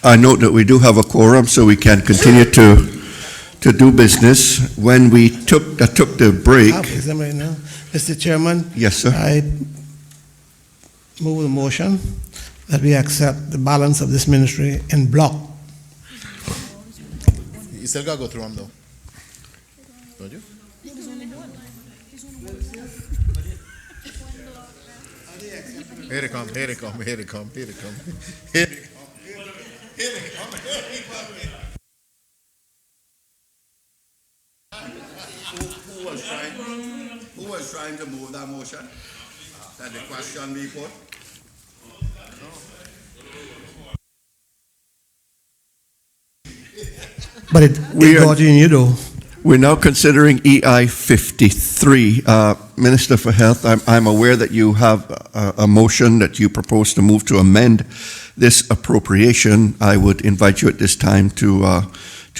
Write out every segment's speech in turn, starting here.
I note that we do have a quorum, so we can continue to do business. When we took the break, Mr. Chairman, yes, sir. I move the motion that we accept the balance of this ministry in block. You still gotta go through them though. Don't you? Here they come, here they come, here they come, here they come. Here they come. Here they come, here they come. Who was trying to move that motion? That the question be put? But it got in you though. We're now considering EI 53. Minister for Health, I'm aware that you have a motion that you propose to move to amend this appropriation. I would invite you at this time to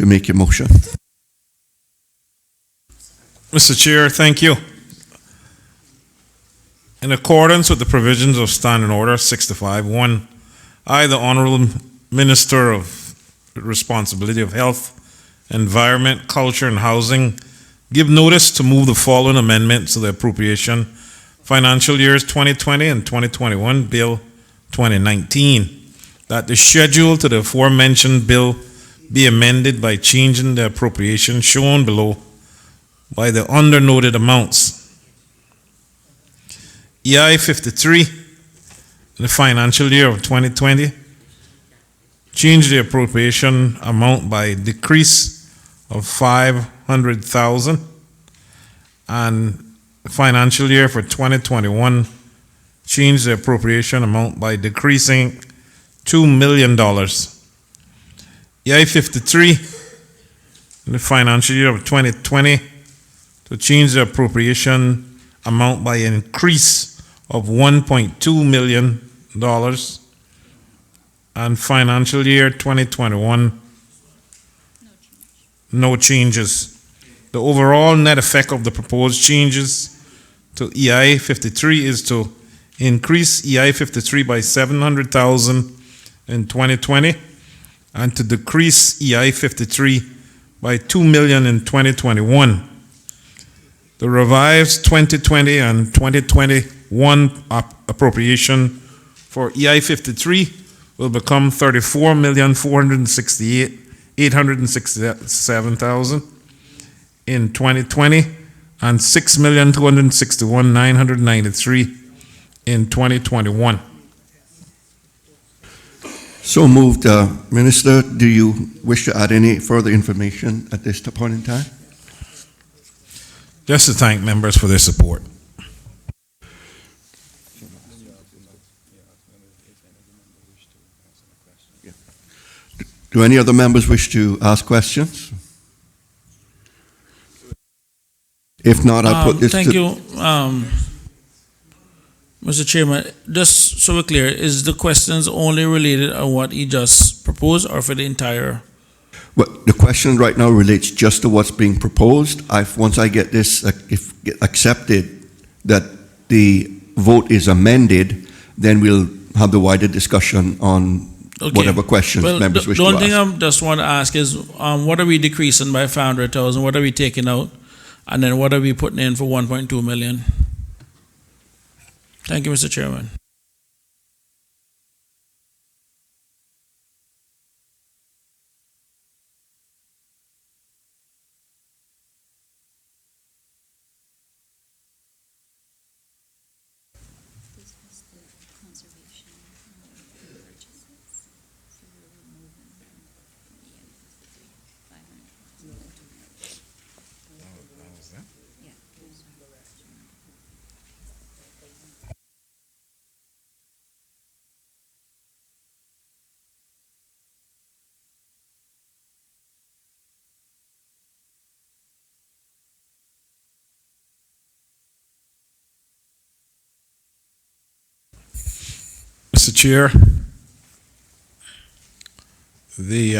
make your motion. Mr. Chair, thank you. In accordance with the provisions of Standing Order 65-1, I, the Honorable Minister of Responsibility of Health, Environment, Culture, and Housing, give notice to move the following amendments to the appropriation financial years 2020 and 2021 Bill 2019, that the schedule to the aforementioned bill be amended by changing the appropriation shown below by the undernoted amounts. EI 53, in the financial year of 2020, change the appropriation amount by decrease of 500,000, and financial year for 2021, change the appropriation amount by decreasing $2 million. EI 53, in the financial year of 2020, to change the appropriation amount by an increase of $1.2 million, and financial year 2021, no changes. The overall net effect of the proposed changes to EI 53 is to increase EI 53 by 700,000 in 2020 and to decrease EI 53 by 2 million in 2021. The revised 2020 and 2021 appropriation for EI 53 will become 34,468,867,000 in 2020 and 6,261,993 in 2021. So moved. Minister, do you wish to add any further information at this point in time? Just to thank members for their support. Do any other members wish to ask questions? If not, I'll put this Thank to... you, Mr. Chairman. Just so we're clear, is the questions only related on what he just proposed or for the entire? Well, the question right now relates just to what's being proposed. Once I get this accepted, that the vote is amended, then we'll have the wider discussion on whatever questions members wish to ask. The only thing I just want to ask is, what are we decreasing by 500,000? What are we taking out? And then what are we putting in for 1.2 million? Thank you, Mr. Chairman. Mr. Chair, the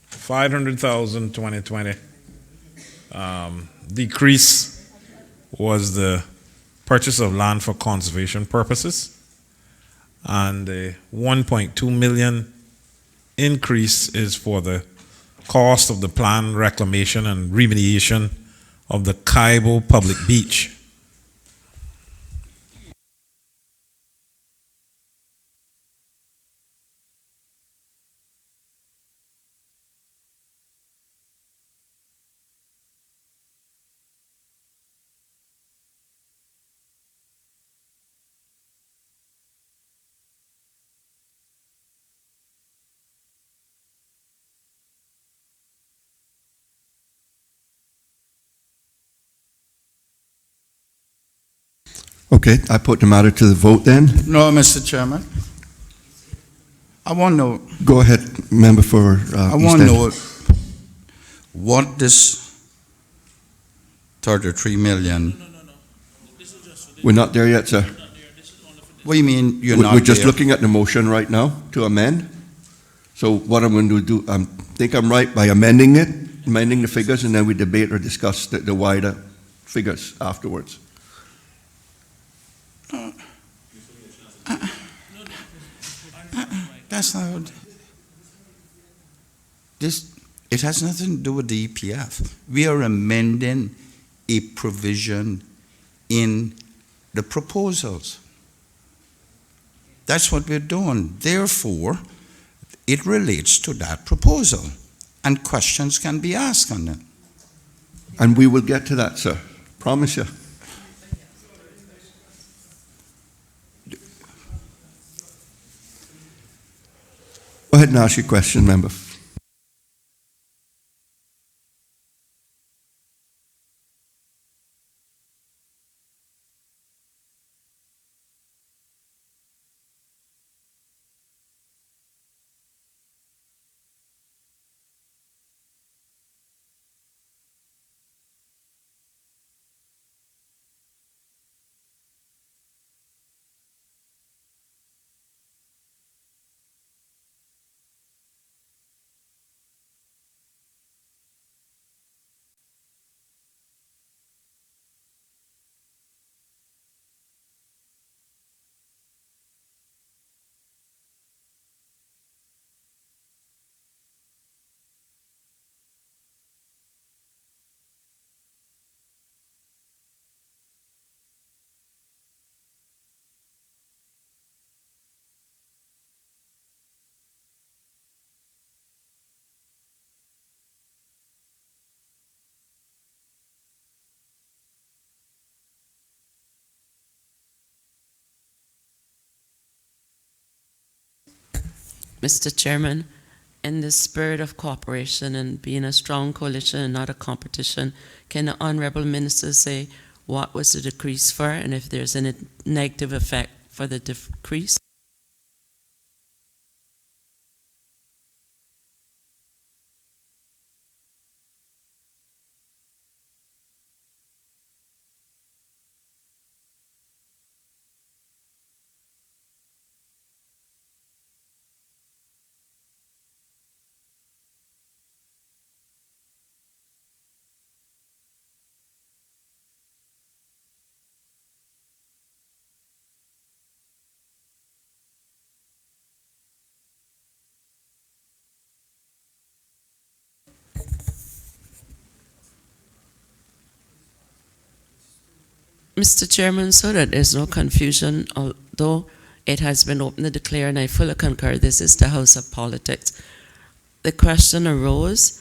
500,000 2020 decrease was the purchase of land for conservation purposes, and the 1.2 million increase is for the cost of the planned reclamation and remediation of the Kaibo Public Beach. Okay, I put the matter to the vote then. No, Mr. Chairman. I want to know, Go ahead, member for I East want to End. know what this 33 million, We're not there yet, sir. what do you mean you're We're not we're just there? looking at the motion right now to amend. So what I'm going to do, I think I'm right by amending the figures, and then we debate or discuss the wider figures afterwards. That's not, this, it has nothing to do with the EPF. We are amending a provision in the proposals. That's what we're doing. Therefore, it relates to that proposal, and questions can be asked on it. And we will get to that, sir. Promise you. Go ahead and ask your question, member. Mr. Chairman, in the spirit of cooperation and being a strong coalition and not a competition, can the Honorable Minister say what was the decrease for and if there's any negative effect for the decrease? Mr. Chairman, so that there's no confusion, although it has been open to declare, and I fully concur, this is the House of Politics. The question arose,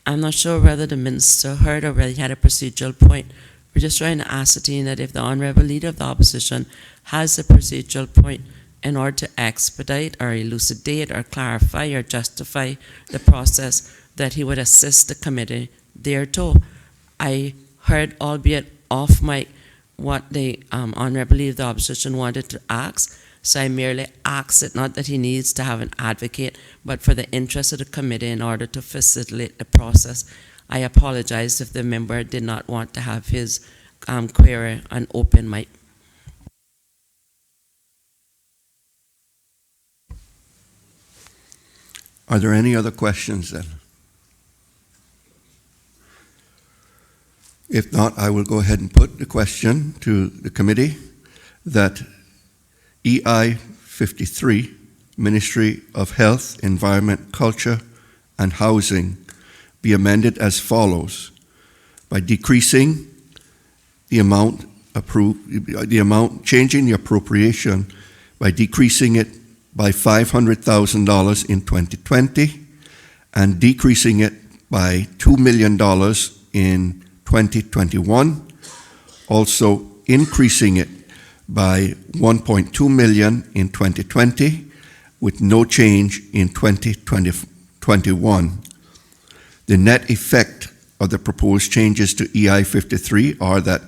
I'm not sure whether the Minister heard or whether he had a procedural point. We're just trying to ascertain that if the Honourable Leader of the Opposition has a procedural point in order to expedite or elucidate or clarify or justify the process, that he would assist the committee thereto. I heard, albeit off mic, what the Honourable Leader of the Opposition wanted to ask, so I merely asked it, not that he needs to have an advocate, but for the interest of the committee in order to facilitate the process. I apologize if the member did not want to have his query on open mic. Are there any other questions then? If not, I will go ahead and put the question to the committee that EI 53, Ministry of Health, Environment, Culture, and Housing be amended as follows: by decreasing the amount changing the appropriation by decreasing it by $500,000 in 2020 and decreasing it by $2 million in 2021, also increasing it by $1.2 million in 2020 with no change in 2021. The net effect of the proposed changes to EI 53 are that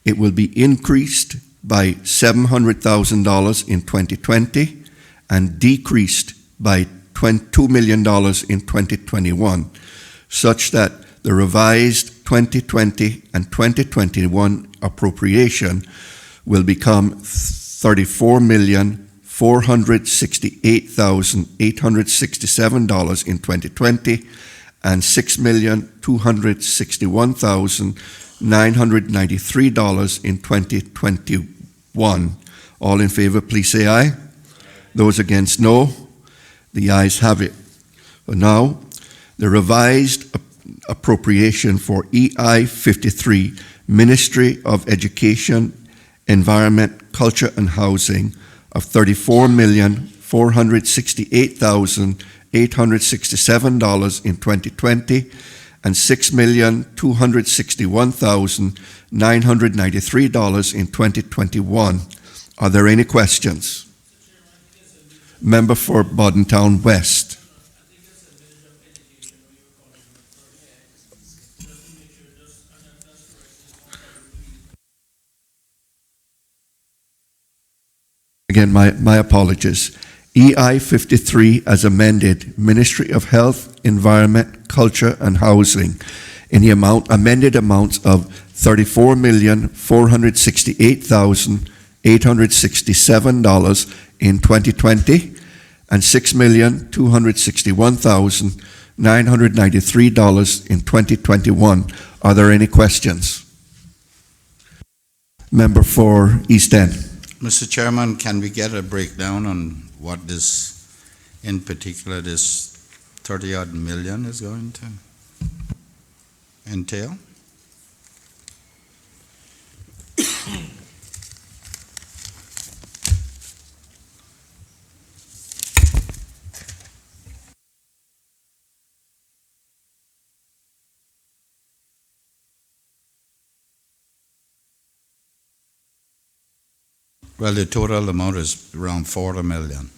it will be increased by $700,000 in 2020 and decreased by $2 million in 2021, such that the revised 2020 and 2021 appropriation will become $34,468,867 in 2020 and $6,261,993 in 2021. All in favor, please say aye. Those against, no. The ayes have it. So now, the revised appropriation for EI 53, Ministry of Education, Environment, Culture, and Housing of $34,468,867 in 2020 and $6,261,993 in 2021. Are there any questions? Member for Bordentown West. Again, my apologies. EI 53 as amended, Ministry of Health, Environment, Culture, and Housing, in the amended amounts of $34,468,867 in 2020 and $6,261,993 in 2021. Are there any questions? Member for East End. Mr. Chairman, can we get a breakdown on what this, in particular, this 30-odd million is going to entail? Well, the total amount is around 40 million.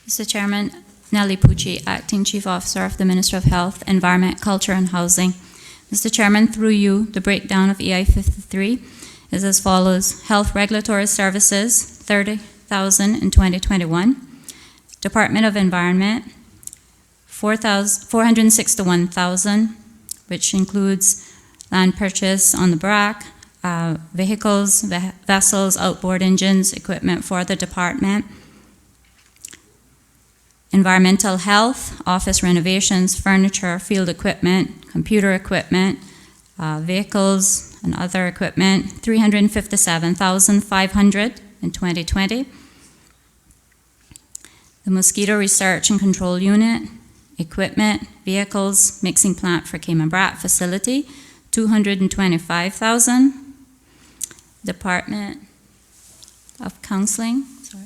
Mr. Chairman, Nellie Pucci, Acting Chief Officer of the Ministry of Health, Environment, Culture, and Housing. Mr. Chairman, through you, the breakdown of EI 53 is as follows: Health Regulatory Services, $30,000 in 2021. Department of Environment, $461,000, which includes land purchase on the BRAC, vehicles, vessels, outboard engines, equipment for the department. Environmental Health, office renovations, furniture, field equipment, computer equipment, vehicles and other equipment, $357,500 in 2020. The Mosquito Research and Control Unit, equipment, vehicles, mixing plant for Cayman Brac facility, $225,000. Department of Counseling, sorry.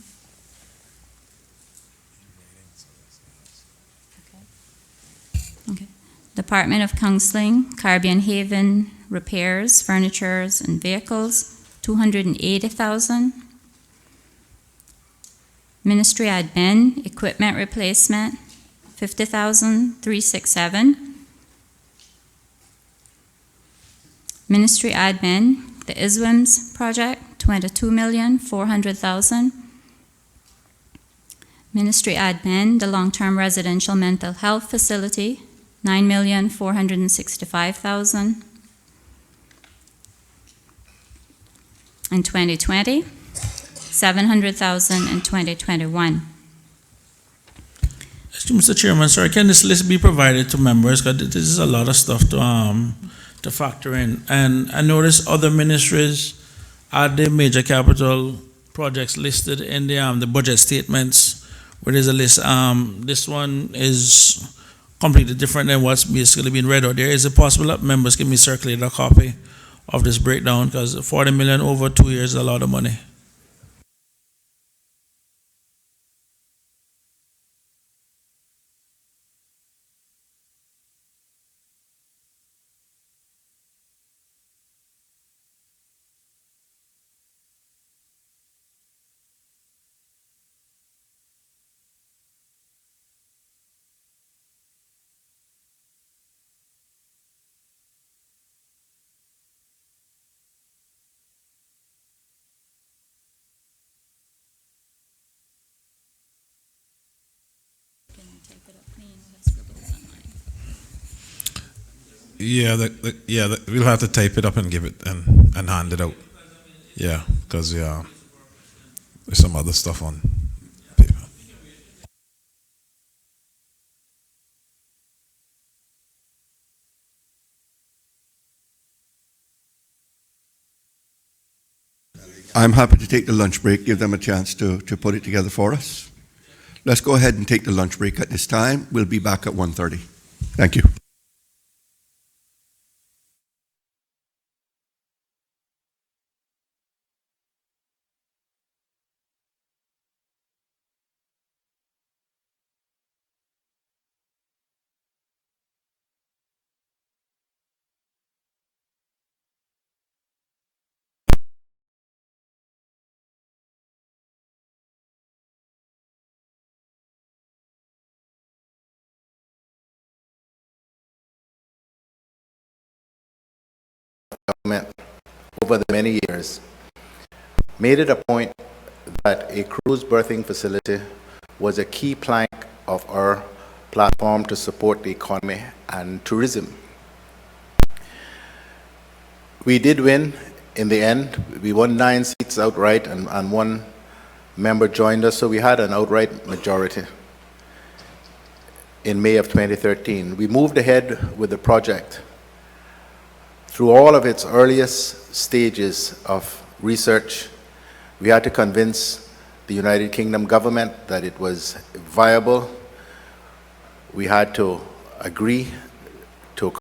Okay. Department of Counseling, Caribbean Haven repairs, furnitures, and vehicles, $280,000. Ministry Admin, equipment replacement, $50,367. Ministry Admin, the ISWIMS project, $22,400,000. Ministry Admin, the long-term residential mental health facility, $9,465,000. In 2020, $700,000 in 2021. Mr. Chairman, sorry, can this list be provided to members? Because this is a lot of stuff to factor in. And I noticed other ministries add the major capital projects listed in the budget statements, where there's a list. This one is completely different than what's basically been read out there. Is it possible that members can be circulated a copy of this breakdown? Because 40 million over 2 years is a lot of money. Yeah, we'll have to type it up and give it and hand it out. Yeah, because there's some other stuff on paper. I'm happy to take the lunch break, give them a chance to put it together for us. Let's go ahead and take the lunch break at this time. We'll be back at 1:30. Thank you. Government over the many years made it a point that a cruise berthing facility was a key plank of our platform to support the economy and tourism. We did win in the end. We won 9 seats outright, and one member joined us, so we had an outright majority in May of 2013. We moved ahead with the project. Through all of its earliest stages of research, we had to convince the United Kingdom government that it was viable. We had to agree